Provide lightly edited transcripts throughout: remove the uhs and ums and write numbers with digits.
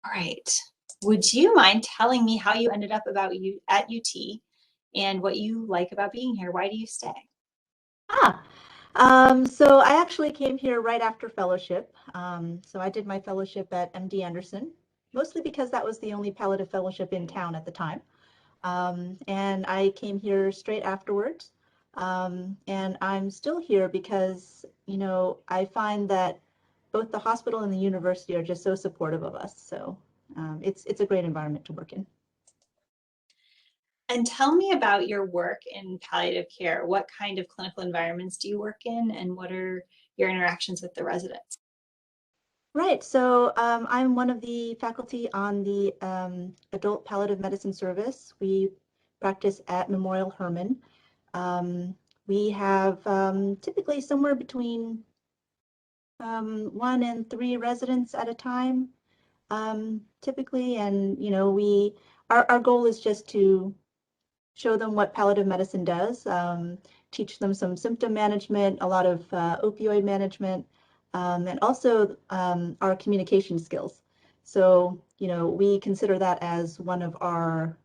All right. Would you mind telling me how you ended up about you at UT and what you like about being here? Why do you stay? Ah, so I actually came here right after fellowship. So I did my fellowship at MD Anderson, mostly because that was the only palliative fellowship in town at the time. And I came here straight afterwards. And I'm still here because, I find that both the hospital and the university are just so supportive of us. So it's a great environment to work in. And tell me about your work in palliative care. What kind of clinical environments do you work in, and what are your interactions with the residents? Right. So I'm one of the faculty on the Adult Palliative Medicine Service. We practice at Memorial Hermann. Um, we have typically somewhere between 1 and 3 residents at a time, typically. And, our goal is just to show them what palliative medicine does, teach them some symptom management, a lot of opioid management, and also our communication skills. So, we consider that as one of our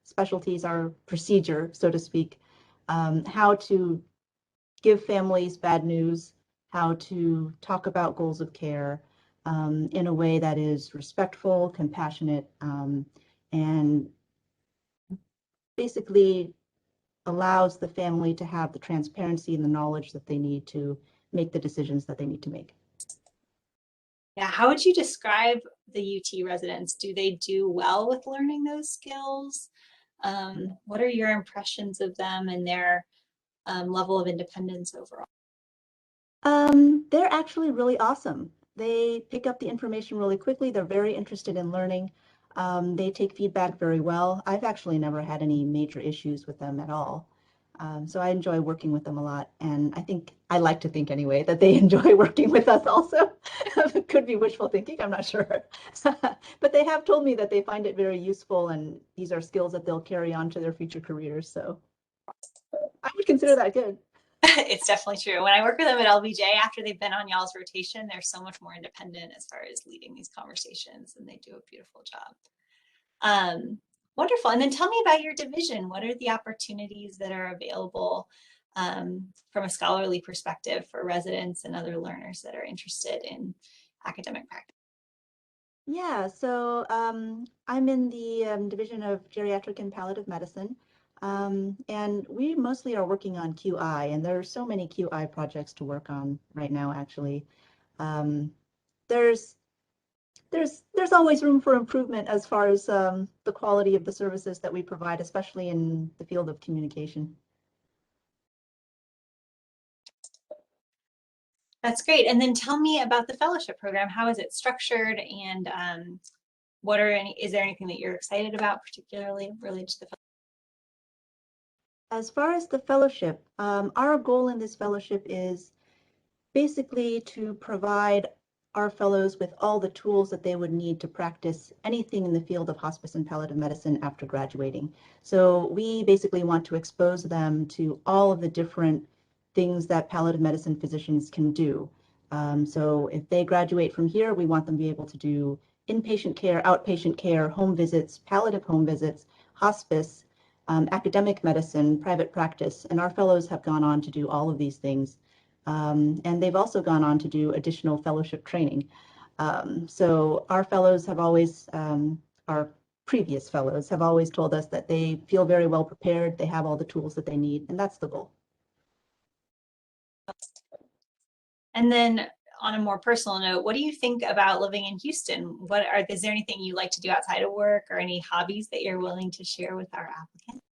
specialties, our procedure, so to speak, how to give families bad news, how to talk about goals of care in a way that is respectful, compassionate, and basically allows the family to have the transparency and the knowledge that they need to make the decisions that they need to make. Yeah, how would you describe the UT residents? Do they do well with learning those skills? What are your impressions of them and their level of independence overall? They're actually really awesome. They pick up the information really quickly. They're very interested in learning. They take feedback very well. I've actually never had any major issues with them at all. So I enjoy working with them a lot. And I like to think anyway, that they enjoy working with us also. It could be wishful thinking, I'm not sure. But they have told me that they find it very useful and these are skills that they'll carry on to their future careers. So I would consider that good. It's definitely true. When I work with them at LBJ, after they've been on y'all's rotation, they're so much more independent as far as leading these conversations, and they do a beautiful job. Um, Wonderful. And then tell me about your division. What are the opportunities that are available from a scholarly perspective for residents and other learners that are interested in academic practice? Yeah, so I'm in the Division of Geriatric and Palliative Medicine, and we mostly are working on QI, and there are so many QI projects to work on right now, actually. Um, there's there's always room for improvement as far as the quality of the services that we provide, especially in the field of communication. That's great. And then tell me about the fellowship program. How is it structured, and is there anything that you're excited about, particularly related to the fellowship? As far as the fellowship, our goal in this fellowship is basically to provide our fellows with all the tools that they would need to practice anything in the field of hospice and palliative medicine after graduating. So we basically want to expose them to all of the different things that palliative medicine physicians can do. So if they graduate from here, we want them to be able to do inpatient care, outpatient care, home visits, palliative home visits, hospice, academic medicine, private practice, and our fellows have gone on to do all of these things. And they've also gone on to do additional fellowship training. So our fellows have always, our previous fellows have always told us that they feel very well prepared, they have all the tools that they need, and that's the goal. And then on a more personal note, what do you think about living in Houston? Is there anything you like to do outside of work or any hobbies that you're willing to share with our applicants?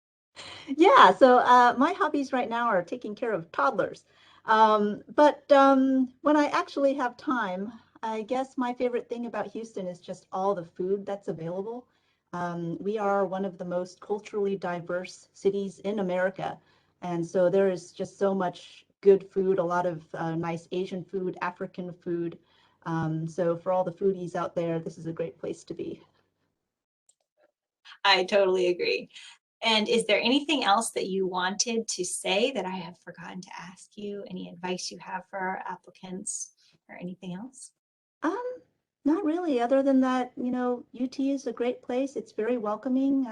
Yeah, so my hobbies right now are taking care of toddlers. But when I actually have time, I guess my favorite thing about Houston is just all the food that's available. We are one of the most culturally diverse cities in America. And so there is just so much good food, a lot of nice Asian food, African food. So for all the foodies out there, this is a great place to be. I totally agree. And is there anything else that you wanted to say that I have forgotten to ask you? Any advice you have for our applicants or anything else? Um, Not really, other than that, UT is a great place. It's very welcoming.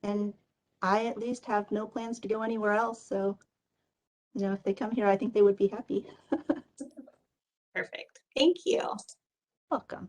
And I at least have no plans to go anywhere else. So, if they come here, I think they would be happy. Perfect. Thank you. Welcome.